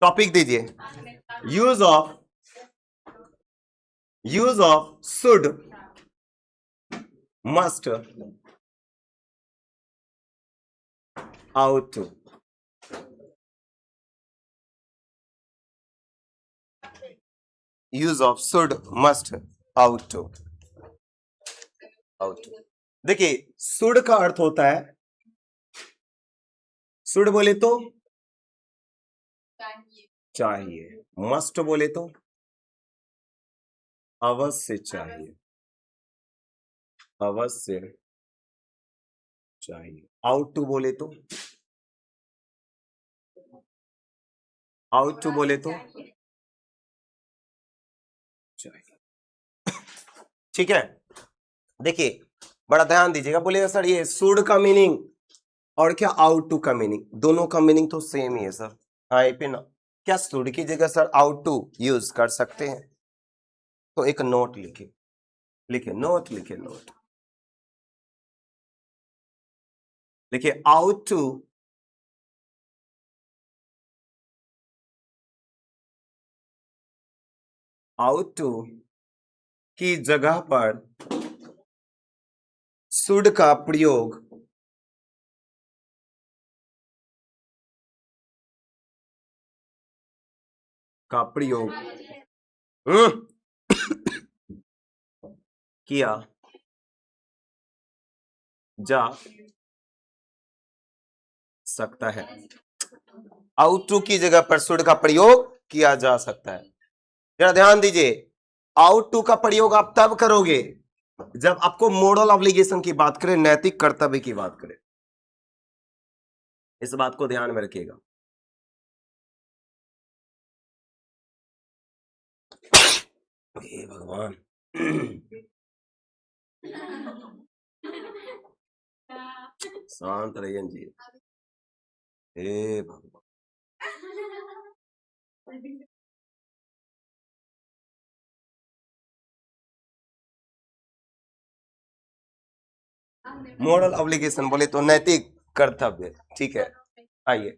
Topic दीजिए। Use of should, must, ought to. Use of should, must, ought to. देखिए should का अर्थ होता है, शुड बोले तो चाहिए, मस्ट बोले तो अवश्य चाहिए, अवश्य चाहिए। आउट टू बोले तो, आउट टू बोले तो चाहिए। ठीक है, देखिए बड़ा ध्यान दीजिएगा। बोलिएगा सर ये शुड का मीनिंग और क्या आउट टू का मीनिंग, दोनों का मीनिंग तो सेम ही है सर। हाँ ये पे ना, क्या शुड की जगह सर आउट टू यूज कर सकते हैं? तो एक नोट लिखिए, लिखिए नोट, लिखिए नोट, लिखिए आउट टू की जगह पर शुड का प्रयोग किया जा सकता है। आउट टू की जगह पर शुड का प्रयोग किया जा सकता है। जरा ध्यान दीजिए, आउट टू का प्रयोग आप तब करोगे जब आपको मोरल ऑब्लिगेशन की बात करें, नैतिक कर्तव्य की बात करें। इस बात को ध्यान में रखिएगा। हे भगवान, शांत रहिए जी। हे भगवान, मोरल ऑब्लिगेशन बोले तो नैतिक कर्तव्य, ठीक है। आइए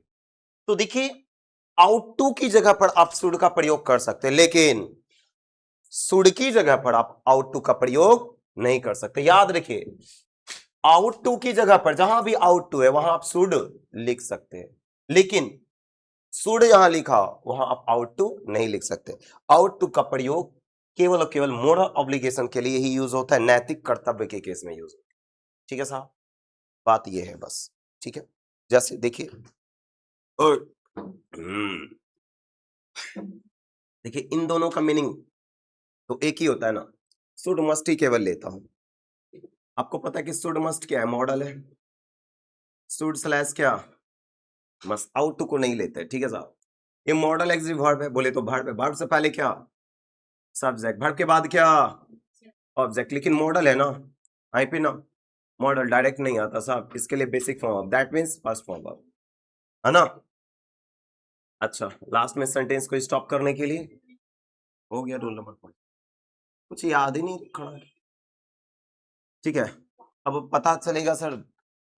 तो देखिए, आउट टू की जगह पर आप शुड का प्रयोग कर सकते हैं, लेकिन शुड की जगह पर आप आउट टू का प्रयोग नहीं कर सकते। याद रखिए, आउट टू की जगह पर जहां भी आउट टू है वहां आप शुड लिख सकते हैं, लेकिन शुड यहां लिखा वहां आप आउट टू नहीं लिख सकते। आउट टू का प्रयोग केवल और केवल मोरल ऑब्लिगेशन के लिए ही यूज होता है, नैतिक कर्तव्य के केस में यूज होता है। ठीक है साहब, बात यह है बस। ठीक है, जैसे देखिए देखिए इन दोनों का मीनिंग तो एक ही होता है ना, शुड मस्ट ही केवल लेता हूं। आपको पता है कि शुड मस्ट क्या है, मॉडल है। शुड स्लैश क्या, मस्ट, आउट टू को नहीं लेते। ठीक है साहब, ये मॉडल एग्जिव वर्ब है, बोले तो वर्ब है, वर्ब से पहले क्या सब्जेक्ट, वर्ब के बाद क्या ऑब्जेक्ट, लेकिन मॉडल है ना। आई पे ना, मॉडल डायरेक्ट नहीं आता साहब, इसके लिए basic form of, that means first form of, है ना। अच्छा, लास्ट में सेंटेंस को स्टॉप करने के लिए हो गया रोल नंबर 5, कुछ याद ही नहीं खड़ा। ठीक है, अब पता चलेगा सर,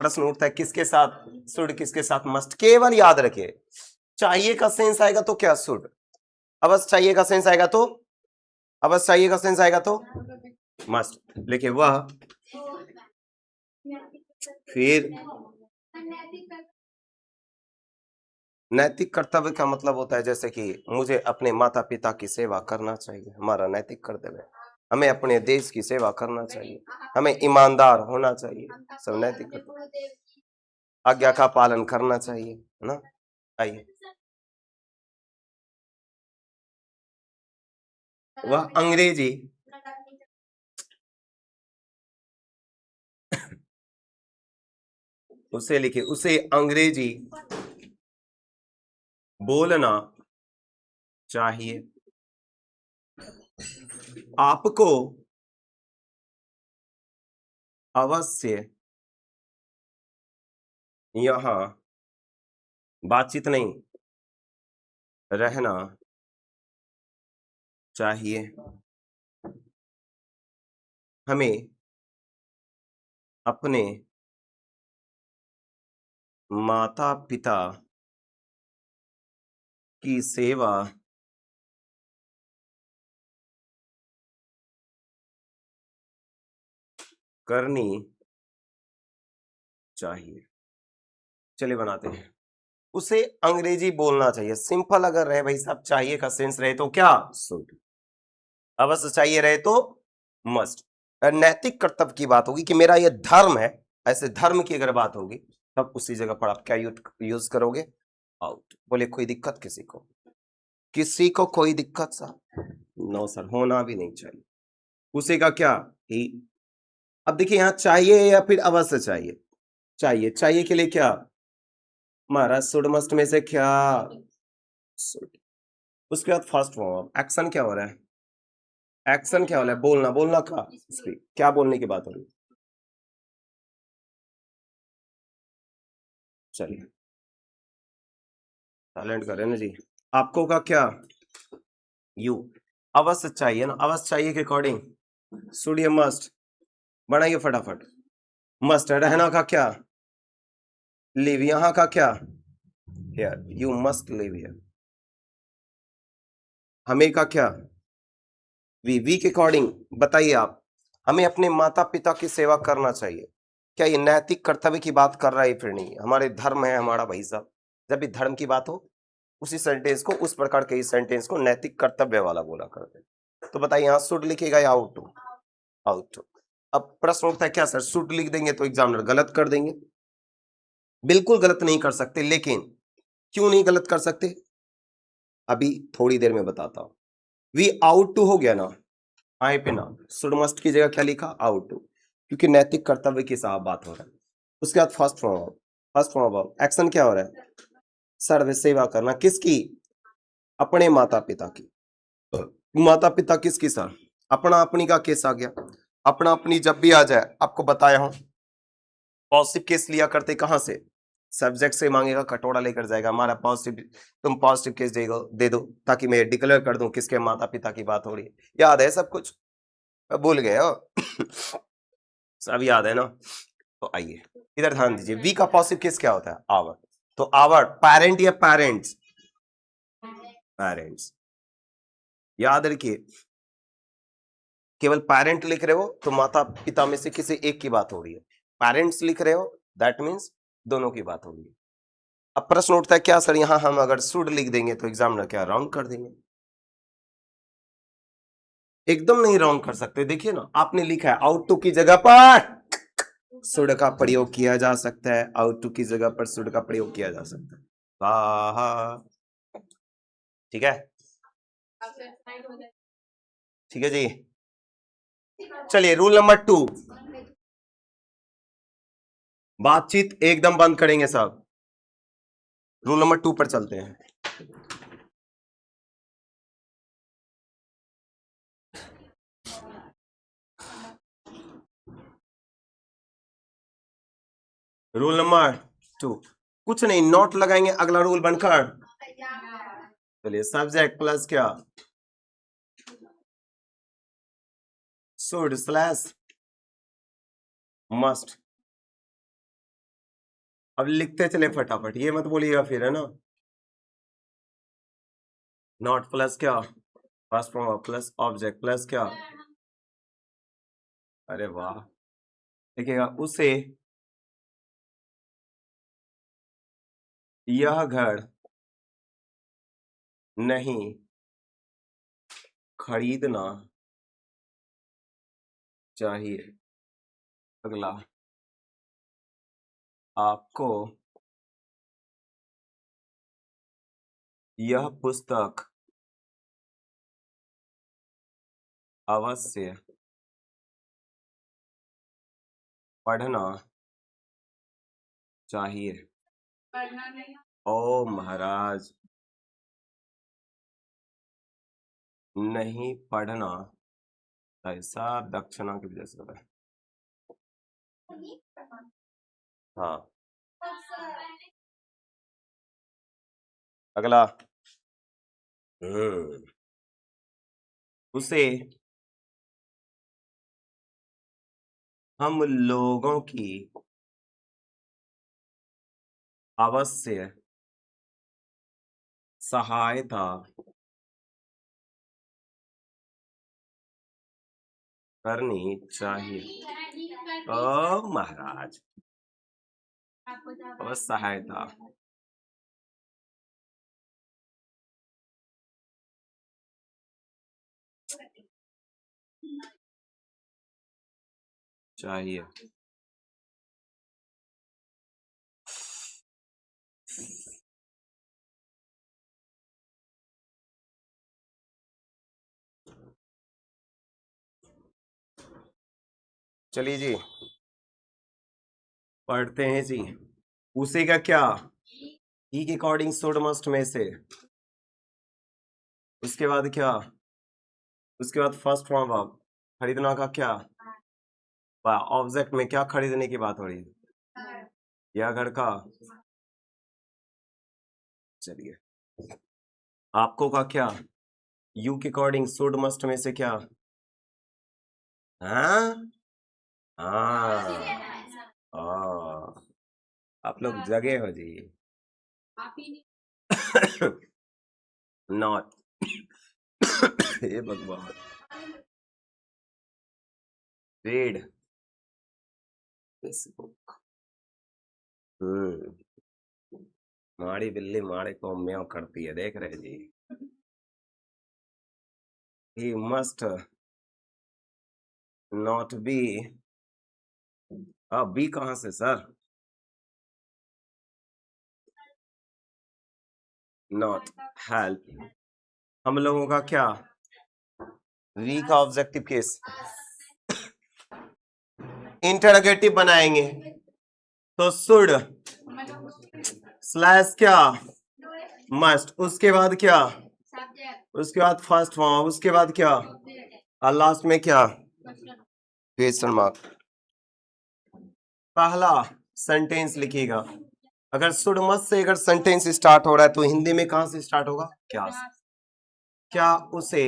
प्रश्न उठता है किसके साथ शुड, किसके साथ मस्ट। केवल याद रखिए, चाहिए का सेंस आएगा तो क्या शुड, अवश्य चाहिए का सेंस आएगा तो, अवश्य चाहिए का सेंस आएगा तो मस्ट। लिखिए वह, फिर नैतिक कर्तव्य का मतलब होता है जैसे कि मुझे अपने माता पिता की सेवा करना चाहिए, हमारा नैतिक कर्तव्य है। हमें अपने देश की सेवा करना चाहिए, हमें ईमानदार होना चाहिए, सब नैतिक कर्तव्य। आज्ञा का पालन करना चाहिए, है ना। आइए, वह अंग्रेजी उसे लिखे, उसे अंग्रेजी बोलना चाहिए। आपको अवश्य यहाँ बातचीत नहीं रहना चाहिए। हमें अपने माता पिता की सेवा करनी चाहिए। चलिए बनाते हैं। उसे अंग्रेजी बोलना चाहिए। सिंपल अगर रहे भाई साहब, चाहिए का सेंस रहे तो क्या शुड, अवश्य चाहिए रहे तो मस्ट। नैतिक कर्तव्य की बात होगी कि मेरा ये धर्म है, ऐसे धर्म की अगर बात होगी तब उसी जगह पर आप क्या यूज करोगे, आउट। बोले कोई दिक्कत किसी को, किसी को कोई दिक्कत सा नो सर, होना भी नहीं चाहिए। उसी का क्या ही। अब देखिए यहाँ चाहिए या फिर अवश्य चाहिए। चाहिए, चाहिए के लिए क्या महाराज, शुड मस्ट में से क्या should। उसके बाद फर्स्ट फॉर्म एक्शन क्या हो रहा है, एक्शन क्या हो रहा है, बोलना, बोलना का स्पीक, क्या बोलने की बात हो रही है। चलिए टैलेंट करें ना जी। आपको का क्या यू, अवश्य चाहिए ना, अवश्य चाहिए के अकॉर्डिंग शुड या मस्ट, बनाइए फटाफट। मस्ट है, रहना का क्या लिव, यहाँ का क्या here, you must live here. हमें का क्या वी के अकॉर्डिंग बताइए आप, हमें अपने माता पिता की सेवा करना चाहिए। क्या ये नैतिक कर्तव्य की बात कर रहा है फिर नहीं, हमारे धर्म है हमारा भाई साहब। जब भी धर्म की बात हो उसी सेंटेंस को, उस प्रकार के इस सेंटेंस को नैतिक कर्तव्य वाला बोला करते हैं। तो बताइए यहाँ शुड लिखेगा या आउट टू, आउट टू। अब प्रश्न उठता है क्या सर शुड लिख देंगे तो एग्जामिनर गलत कर देंगे। बिल्कुल गलत नहीं कर सकते, लेकिन क्यों नहीं गलत कर सकते अभी थोड़ी देर में बताता हूं। वी आउट टू हो गया ना, आए पे ना, शुड मस्ट की जगह क्या लिखा आउट टू, क्योंकि नैतिक कर्तव्य की साफ बात हो रहा है। उसके बाद first form, first form of action क्या हो रहा है, सर्व सेवा करना, किसकी, अपने माता पिता की। माता पिता किसकी सर, अपना अपनी का केस आ गया। अपना अपनी जब भी आ जाए आपको बताया हूं, पॉजिटिव केस लिया करते कहां से, सब्जेक्ट से मांगेगा, कटोरा लेकर जाएगा हमारा पॉजिटिव, तुम पॉजिटिव केस दे दो ताकि मैं डिक्लेयर कर दूं किसके माता पिता की बात हो रही है। याद है सब कुछ, भूल गए हो सब याद है ना। तो आइए इधर ध्यान दीजिए, वी का पॉजिटिव केस क्या होता है आवर। तो आवर पेरेंट या पेरेंट्स, पेरेंट्स याद रखिए। केवल पेरेंट लिख रहे हो तो माता पिता में से किसी एक की बात हो रही है, पेरेंट्स लिख रहे हो दैट मीन्स दोनों की बात हो रही है। अब प्रश्न उठता है क्या सर यहां हम अगर शुड लिख देंगे तो एग्जामिनर क्या रॉन्ग कर देंगे। एकदम नहीं रॉन्ग कर सकते। देखिए ना आपने लिखा है आउट टू की जगह पर शुड का प्रयोग किया जा सकता है, आउट टू की जगह पर शुड का प्रयोग किया जा सकता है। वाह, ठीक है, ठीक है जी। चलिए रूल नंबर 2, बातचीत एकदम बंद करेंगे साहब। रूल नंबर 2 पर चलते हैं। रूल नंबर 2 कुछ नहीं, नोट लगाएंगे, अगला रूल बनकर। चलिए सब्जेक्ट प्लस क्या शुड स्लैश मस्ट। अब लिखते चले फटाफट, ये मत बोलिएगा फिर, है ना। नॉट प्लस क्या first form plus object plus क्या, अरे वाह, देखिएगा उसे यह घर नहीं खरीदना चाहिए। अगला आपको यह पुस्तक अवश्य पढ़ना चाहिए। ओ महाराज, नहीं पढ़ना, ऐसा दक्षिणा की वजह से हो रहा है। हाँ अगला उसे हम लोगों की अवश्य सहायता करनी चाहिए। ओ महाराज, और सहायता चाहिए। चलिए जी, पढ़ते हैं जी। उसी का क्या, ई के अकॉर्डिंग शुड मस्ट में से, उसके बाद क्या, उसके बाद फर्स्ट फॉर्म वर्ब, खरीदना का क्या, ऑब्जेक्ट में क्या खरीदने की बात हो रही है, या घर का। चलिए, आपको का क्या, यू के अकॉर्डिंग शुड मस्ट में से क्या, हाँ हाँ, आप लोग जगे हो जी। नॉट हे भगवान, रीड फेसबुक। माड़ी बिल्ली माड़े को म्याऊं करती है, देख रहे जी। He must not be, be कहाँ से सर, नॉट हेल्प। हम लोगों का क्या, वी का ऑब्जेक्टिव केस इंटरोगेटिव बनाएंगे, तो शुड स्लैश क्या, मस्ट, उसके बाद क्या, उसके बाद फर्स्ट फॉर्म, उसके बाद क्या, और लास्ट में क्या, क्वेश्चन मार्क। पहला सेंटेंस लिखिएगा। अगर शुड मस्ट से अगर सेंटेंस स्टार्ट हो रहा है तो हिंदी में कहां से स्टार्ट होगा, क्या से? क्या उसे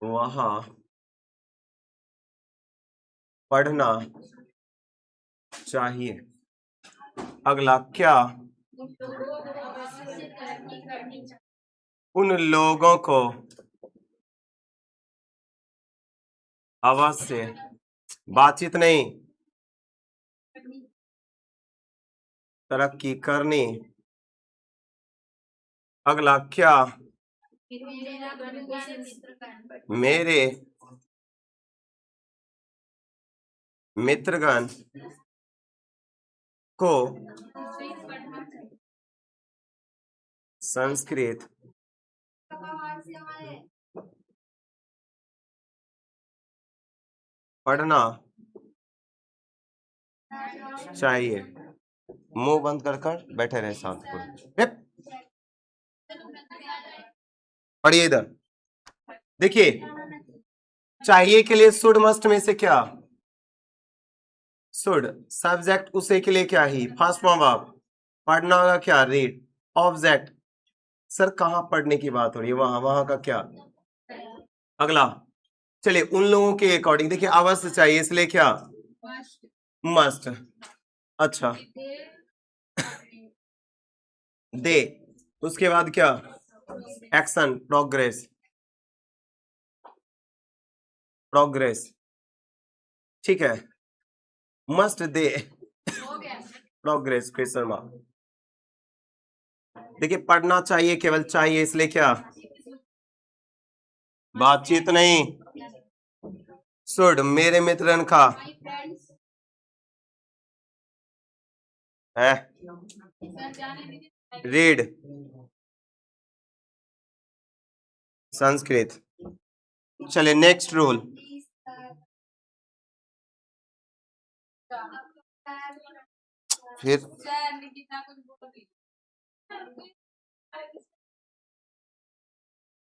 वहां पढ़ना चाहिए। अगला क्या, उन लोगों को अवश्य, बातचीत नहीं, तरक्की करनी। अगला क्या, मेरे मित्रगण को संस्कृत पढ़ना चाहिए। मुंह बंद कर कर बैठे रहे शांत। पढ़िए इधर, देखिए, चाहिए के लिए शुड मस्ट में से क्या, शुड, सब्जेक्ट उसे के लिए क्या ही, फर्स्ट फॉर्म वर्ब, पढ़ना का क्या, रीड, ऑब्जेक्ट, सर कहां पढ़ने की बात हो रही है, वहां, वहां का क्या। अगला, चलिए उन लोगों के अकॉर्डिंग, देखिए अवश्य चाहिए इसलिए क्या, मस्ट। अच्छा, दे, उसके बाद क्या, एक्शन, प्रोग्रेस, प्रोग्रेस, ठीक है, मस्ट दे प्रोग्रेस, क्वेश्चन मार्क। देखिए पढ़ना चाहिए, केवल चाहिए इसलिए क्या, बातचीत नहीं, शुड, मेरे मित्रन का है, रीड संस्कृत। चलिए नेक्स्ट रूल, फिर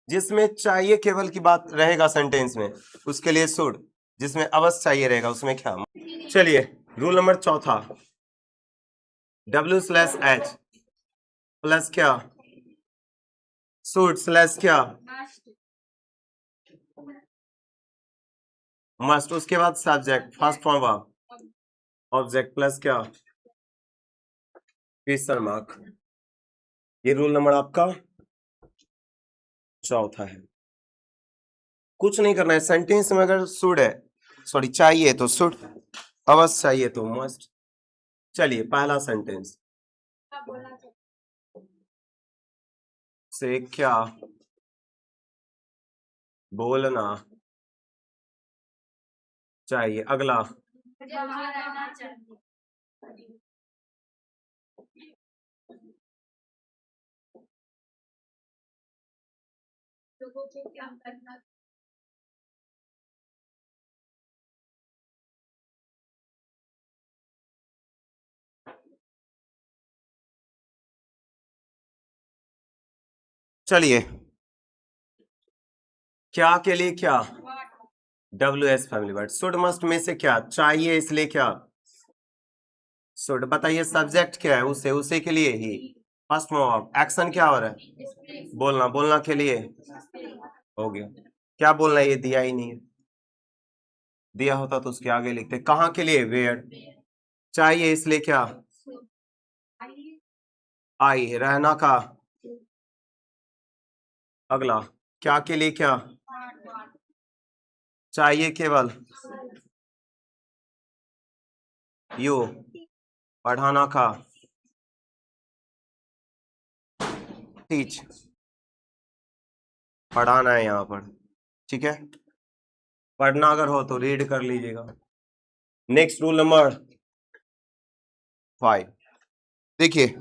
जिसमें चाहिए केवल की बात रहेगा सेंटेंस में, उसके लिए शुड, जिसमें अवश्य चाहिए रहेगा उसमें क्या। चलिए रूल नंबर चौथा, W/H प्लस क्या, शुड स्लैश क्या, मस्ट, उसके बाद subject, first form verb, object plus क्या, क्वेश्चन मार्क। ये रूल नंबर आपका चौथा है। कुछ नहीं करना है, सेंटेंस में अगर शुड है, सॉरी चाहिए तो शुड, अवश्य चाहिए तो मस्ट। चलिए पहला सेंटेंस, से क्या बोलना चाहिए। अगला, चलिए क्या के लिए क्या, WS family word. Should must में से क्या चाहिए, इसलिए क्या शुड। बताइए सब्जेक्ट क्या है, उसे, उसे के लिए ही। फर्स्ट में एक्शन क्या हो रहा है, बोलना, बोलना के लिए हो गया। क्या बोलना, ये दिया ही नहीं है, दिया होता तो उसके आगे लिखते। कहाँ के लिए, वेयर। चाहिए इसलिए क्या, आई, रहना का। अगला, क्या के लिए क्या चाहिए, केवल यू, पढ़ाना का। टीच, पढ़ाना है यहाँ पर, ठीक है। पढ़ना अगर हो तो रीड कर लीजिएगा। नेक्स्ट रूल नंबर 5, देखिए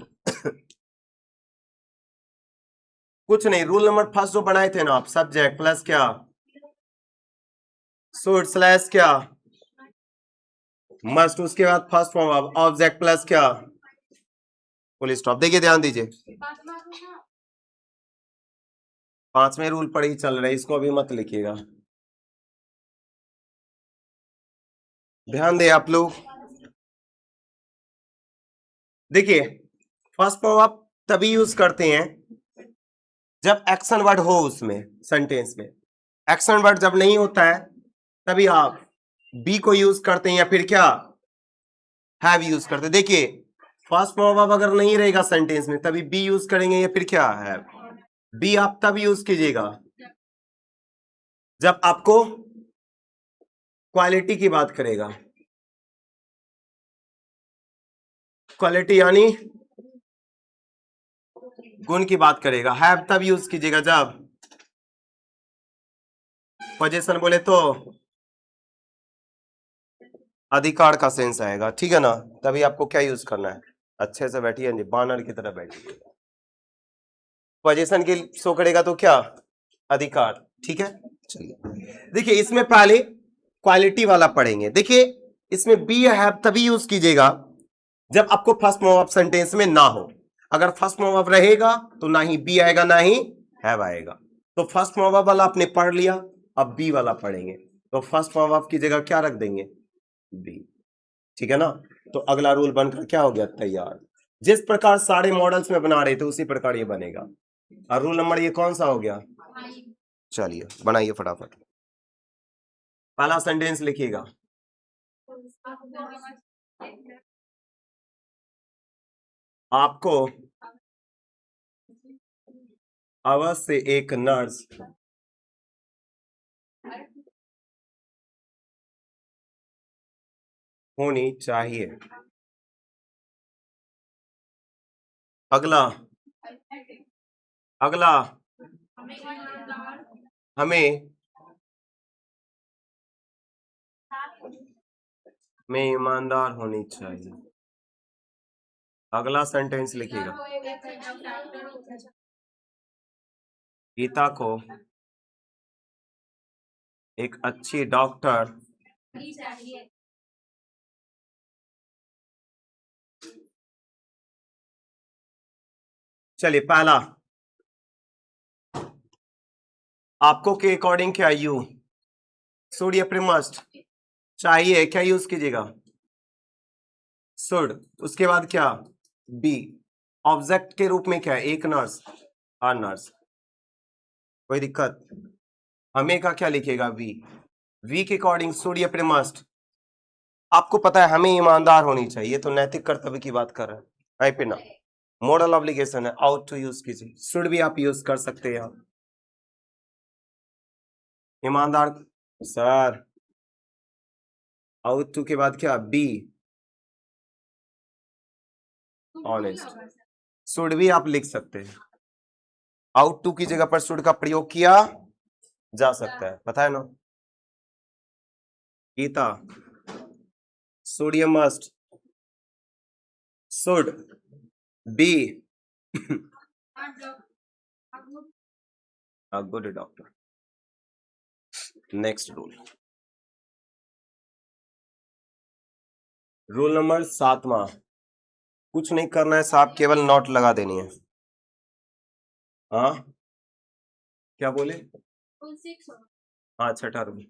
कुछ नहीं, रूल नंबर फर्स्ट जो बनाए थे ना आप, सब्जेक्ट प्लस क्या, शुड स्लैश क्या, मस्ट, उसके बाद फर्स्ट फॉर्म ऑब्जेक्ट प्लस क्या, फुल स्टॉप। देखिए ध्यान दीजिए, 5वें रूल पर ही चल रहा है, इसको अभी मत लिखिएगा, ध्यान दे आप लोग। देखिए फर्स्ट फॉर्म आप तभी यूज करते हैं जब एक्शन वर्ड हो उसमें, सेंटेंस में। एक्शन वर्ड जब नहीं होता है तभी आप बी को यूज करते हैं या फिर क्या, हैव यूज करते हैं। देखिए फर्स्ट फॉर्म अगर नहीं रहेगा सेंटेंस में तभी बी यूज करेंगे या फिर क्या, हैव। बी आप तब यूज कीजिएगा जब आपको क्वालिटी की बात करेगा, क्वालिटी यानी गुण की बात करेगा। हैव तब यूज कीजिएगा जब पोजीशन बोले तो अधिकार का सेंस आएगा, ठीक है ना। तभी आपको क्या यूज करना है, अच्छे से बैठिए जी, बानर की तरह बैठिए। पोजीशन की शो करेगा तो क्या, अधिकार, ठीक है। चलिए देखिए इसमें पहले क्वालिटी वाला पढ़ेंगे। देखिए इसमें बी या हैव तभी यूज कीजिएगा जब आपको फर्स्ट फॉर्म ऑफ सेंटेंस में ना हो। अगर फर्स्ट फॉर्म ऑफ रहेगा तो ना ही बी आएगा ना ही हैव आएगा। तो फर्स्ट फॉर्म ऑफ वाला आपने पढ़ लिया, अब बी वाला पढ़ेंगे। तो फर्स्ट फॉर्म ऑफ की जगह क्या रख देंगे, बी, ठीक है ना। तो अगला रूल बनकर क्या हो गया, तैयार। जिस प्रकार सारे मॉडल्स में बना रहे थे उसी प्रकार ये बनेगा। और रूल नंबर ये कौन सा हो गया, चलिए बनाइए फटाफट। पहला सेंटेंस लिखिएगा, आपको अवश्य एक नर्स होनी चाहिए। अगला, अगला, हमें में ईमानदार होनी चाहिए। अगला सेंटेंस लिखिएगा, गीता को एक अच्छी डॉक्टर चलिए पहला, आपको के अकॉर्डिंग क्या, यू, शुड या फिर मस्ट, चाहिए क्या यूज कीजिएगा, शुड। उसके बाद क्या, बी, ऑब्जेक्ट के रूप में क्या है, एक नर्स, आ नर्स, कोई दिक्कत। हमें का क्या लिखिएगा, वी के अकॉर्डिंग शुड या फिर मस्ट। आपको पता है हमें ईमानदार होनी चाहिए, तो नैतिक कर्तव्य की बात कर रहे हैं, है पे ना। मॉडल ऑब्लिगेशन है, आउट टू यूज कीजिए, शुड भी आप यूज कर सकते हैं। ईमानदार सर, आउट टू के बाद क्या, बी ऑनेस्ट, शुड भी आप लिख सकते हैं, आउट टू की जगह पर शुड का प्रयोग किया जा सकता है, पता है ना। गीता, सोडियम must should be a good doctor. Next rule number 7वां, कुछ नहीं करना है साहब, केवल नोट लगा देनी है। हाँ क्या बोले, हाँ छठा रूल,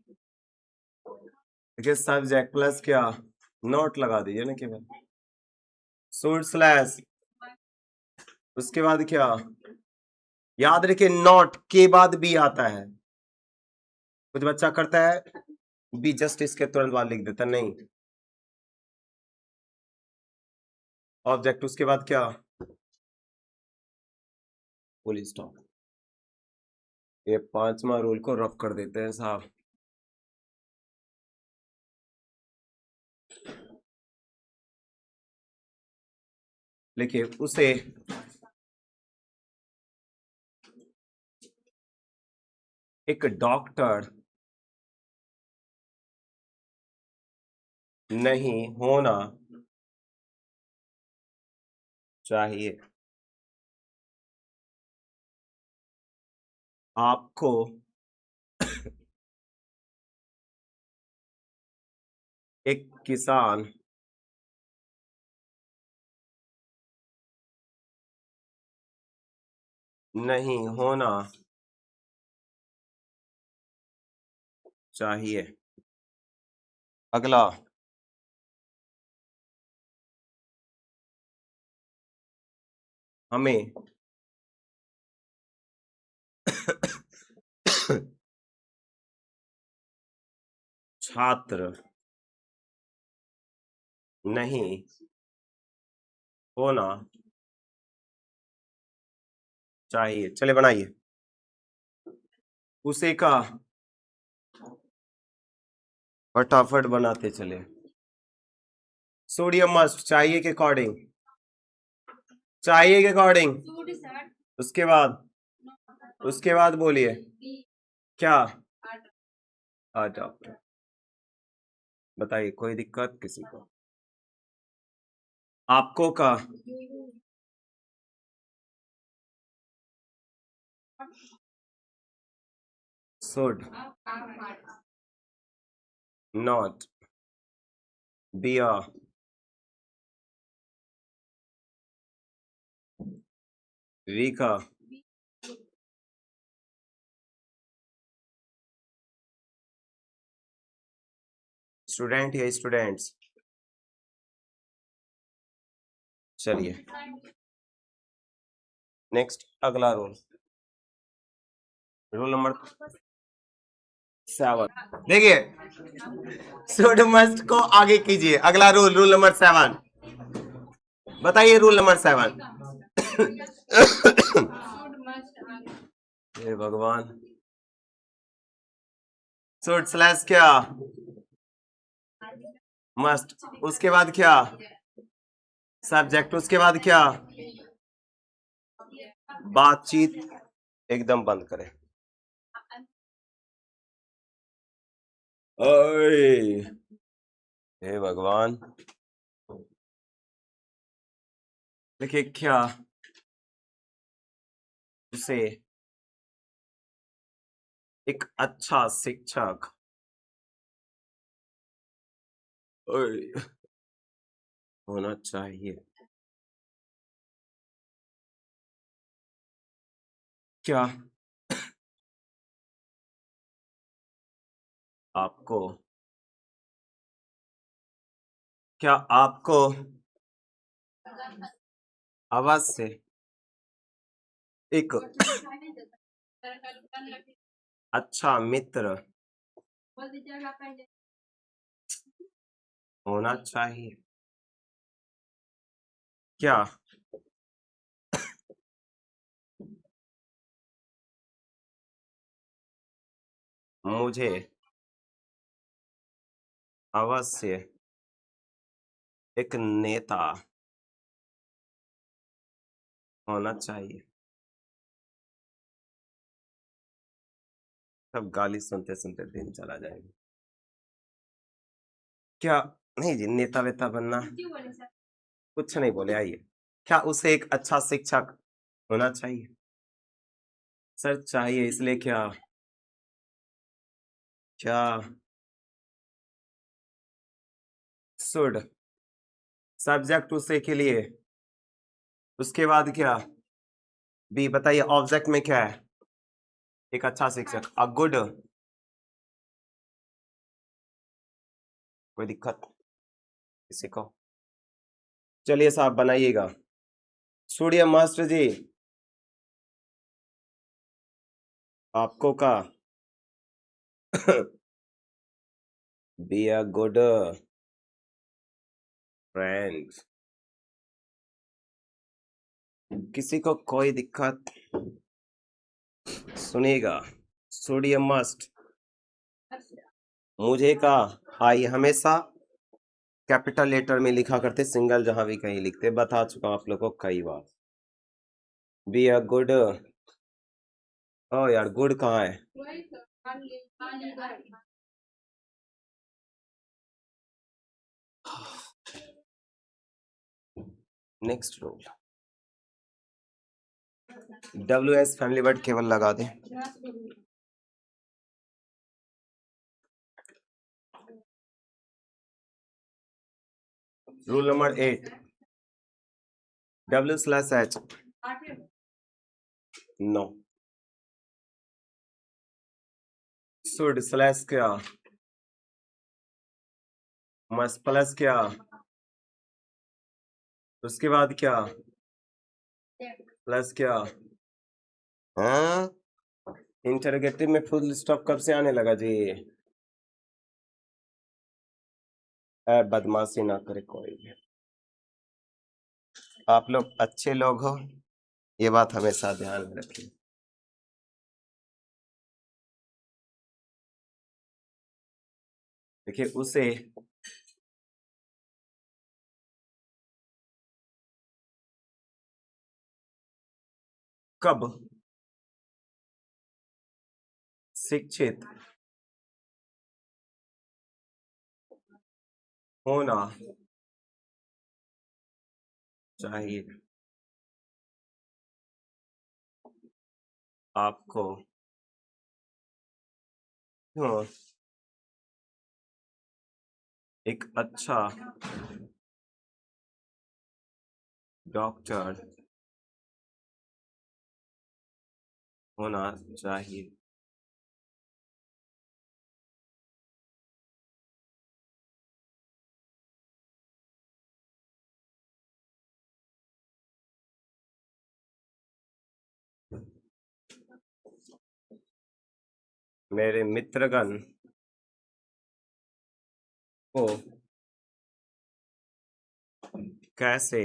देखिए सब्जेक्ट प्लस क्या, नोट लगा दीजिए ना केवल, शुड स्लैश, उसके बाद क्या, याद रखिए नोट के बाद बी आता है, कुछ बच्चा करता है बी जस्ट इसके तुरंत बाद लिख देता, नहीं, ऑब्जेक्ट उसके बाद क्या, फुल स्टॉप। ये 5वां रूल को रफ कर देते हैं साहब। लिखिए उसे एक डॉक्टर नहीं होना चाहिए, आपको एक किसान नहीं होना चाहिए। अगला, हमें छात्र नहीं होना चाहिए। चले बनाइए, उसे का फटाफट बनाते चले। सोडियम मस्ट चाहिए के अकॉर्डिंग, चाहिए के अकॉर्डिंग, उसके बाद बोलिए क्या, डॉक्टर, बताइए कोई दिक्कत किसी को, आपको का should not be a V का स्टूडेंट या स्टूडेंट्स। चलिए नेक्स्ट, अगला रूल, रूल नंबर 7। देखिए शुड मस्ट को आगे कीजिए, अगला रूल, रूल नंबर 7, बताइए रूल नंबर 7। हे भगवान, शुड स्लैश क्या, मस्ट, उसके बाद क्या, सब्जेक्ट, उसके बाद क्या, बातचीत एकदम बंद करें। ओए हे भगवान, देखिए क्या, उसे एक अच्छा शिक्षक ओए होना चाहिए, क्या आपको, क्या आपको अवश्य एक अच्छा मित्र होना चाहिए, क्या मुझे अवश्य एक नेता होना चाहिए। सब गाली सुनते सुनते दिन चला जाएगा। क्या? नहीं जी, नेता वेता बनना कुछ नहीं बोले। आइए, क्या उसे एक अच्छा शिक्षक होना चाहिए? सर चाहिए, इसलिए क्या? क्या शुड सब्जेक्ट उसे के लिए, उसके बाद क्या? बी बताइए, ऑब्जेक्ट में क्या है? एक अच्छा शिक्षक, अ गुड। कोई दिक्कत किसी को? चलिए साहब बनाइएगा। सूर्य मास्टर जी, आपको का बी अ गुड फ्रेंड। किसी को कोई दिक्कत? सुनिएगा, सूर्य मस्ट, मुझे का आई हमेशा कैपिटल लेटर में लिखा करते, सिंगल जहां भी कहीं लिखते, बता चुका हूं आप लोगों को कई बार। बी अ गुड, ओ यार गुड कहाँ है? Next rule, WS family word केवल लगा दे। Rule number 8, W/H no, should slash क्या, मस्ट प्लस क्या, उसके बाद क्या, प्लस क्या? हाँ, इंटरोगेटिव में फुल स्टॉप कब से आने लगा जी? बदमाशी ना करे कोई भी। आप लोग अच्छे लोग हो, ये बात हमेशा ध्यान में रखिए। देखिए उसे कब शिक्षित होना चाहिए आपको? क्यों एक अच्छा डॉक्टर होना चाहिए? मेरे मित्रगण को कैसे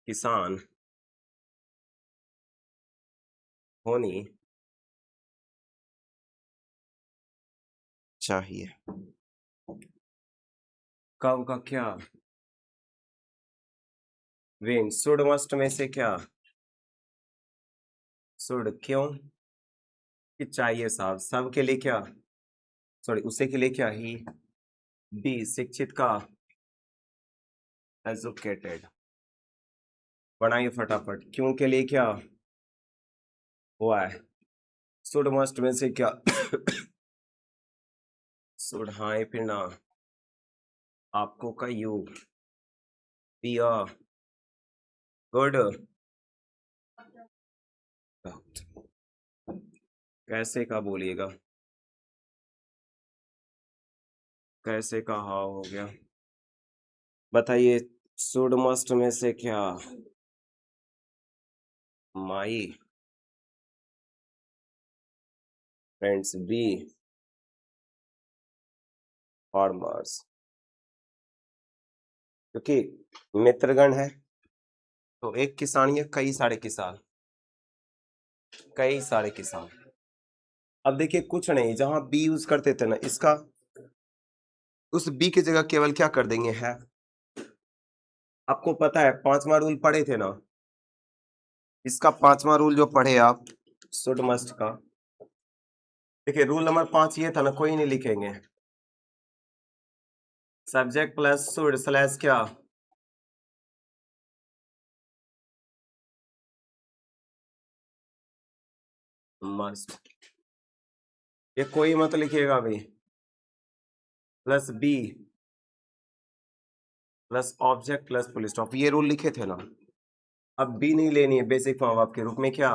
किसान होनी चाहिए? कब का क्या? वेन शुड मस्ट में से क्या? शुड क्यों कि चाहिए साहब, सब के लिए क्या, सॉरी उसे के लिए क्या ही। बी शिक्षित का, एजुकेटेड, बनाइए फटाफट, क्यों के लिए क्या हुआ है? शुड मस्ट में से क्या? शुड हाई फिर ना, आपको का यू, बी अ गुड, कैसे का बोलिएगा, कैसे का हाँ हो गया? बताइए, शुड मस्ट में से क्या? माई फ्रेंड्स बी फार्मर्स, क्योंकि मित्रगण है तो एक किसान या कई सारे किसान, कई सारे किसान। अब देखिए कुछ नहीं, जहां बी यूज करते थे ना, इसका उस बी की जगह केवल क्या कर देंगे है। आपको पता है 5वां रूल पढ़े थे ना, इसका 5वां रूल जो पढ़े आप शुड मस्ट का, देखिए रूल नंबर 5 ये था ना, कोई नहीं लिखेंगे, सब्जेक्ट प्लस शुड स्लैश क्या, मस्ट। ये कोई मत लिखिएगा भाई, plus be plus object plus full stop, ये रूल लिखे थे ना। अब बी नहीं लेनी है, बेसिक फॉर्म आपके रूप में क्या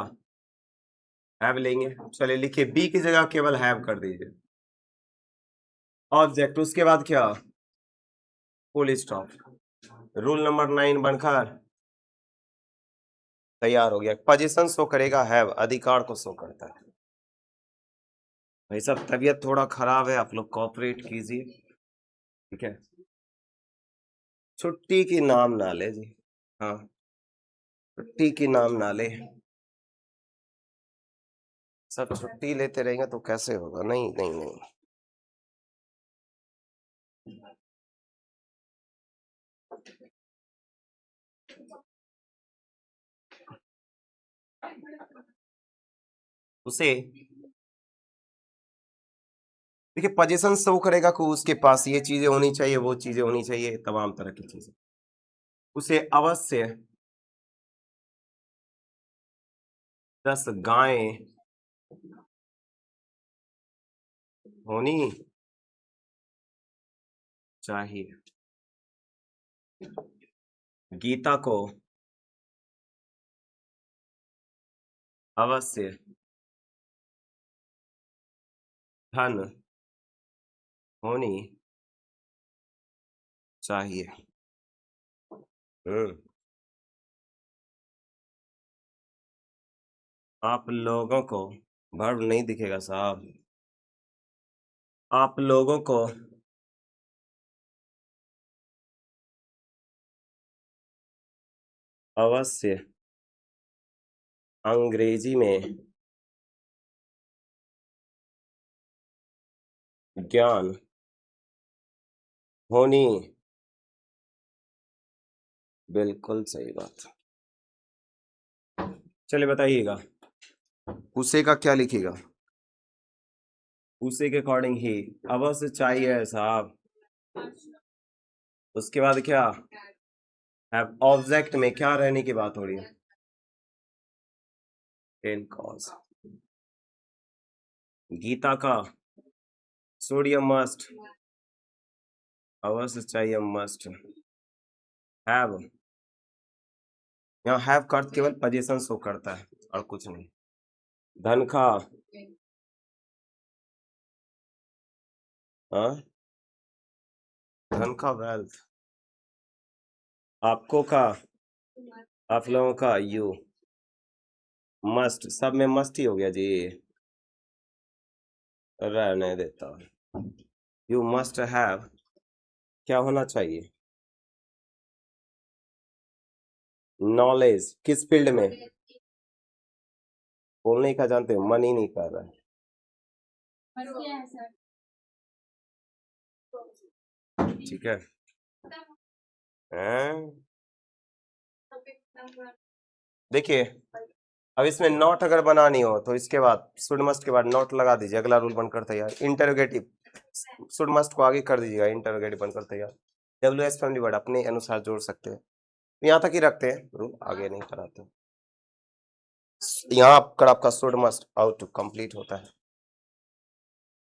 हैव लेंगे। चलिए लिखिए, बी की जगह केवल हैव कर दीजिए, ऑब्जेक्ट उसके बाद क्या फुल स्टॉप। रूल नंबर 9 बनकर तैयार हो गया। पोजीशन शो करेगा हैव, अधिकार को शो करता है। भाई साहब तबीयत थोड़ा खराब है, आप लोग कोऑपरेट कीजिए, ठीक है। छुट्टी की नाम ना ले जी, हाँ छुट्टी की नाम ना ले, सब छुट्टी लेते रहेंगे तो कैसे होगा, नहीं नहीं नहीं। उसे देखिए पोजीशन शो करेगा कि उसके पास ये चीजें होनी चाहिए, वो चीजें होनी चाहिए, तमाम तरह की चीजें। उसे अवश्य 10 गायें होनी चाहिए, गीता को अवश्य धन होनी चाहिए। आप लोगों को, वर्ब नहीं दिखेगा साहब, आप लोगों को अवश्य अंग्रेजी में ज्ञान होनी, बिल्कुल सही बात। चलिए बताइएगा, उसे का क्या लिखेगा, उसे के अकॉर्डिंग ही अवश्य चाहिए साहब। उसके बाद क्या हैव, ऑब्जेक्ट में क्या रहने की बात हो रही है, इन कॉज। गीता का सोडियम मस्ट, अवश्य चाहिए मस्ट हैव, यहाँ हैव का अर्थ केवल पोजीशन शो करता है और कुछ नहीं। धन का, हाँ धन का वेल्थ, आपको का, आप लोगों का, यू मस्ट, सब में मस्ट ही हो गया जी, रहने देता हूं। यू मस्ट हैव क्या होना चाहिए, नॉलेज, किस फील्ड में, बोलने का जानते हो, मन ही नहीं कर रहा है। ठीक है देखिए, अब इसमें नॉट अगर बनानी हो तो इसके बाद शुड मस्ट के बाद नॉट लगा दीजिए, अगला रूल बनकर तैयार। इंटरोगेटिव शुड मस्ट को आगे कर दीजिएगा, इंटरोगेटिव बनकर तैयार। WH फैमिली वर्ड अपने अनुसार जोड़ सकते हैं, यहाँ तक ही रखते हैं रूल, आगे नहीं कराते। यहाँ पर आपका should must ought to complete होता है।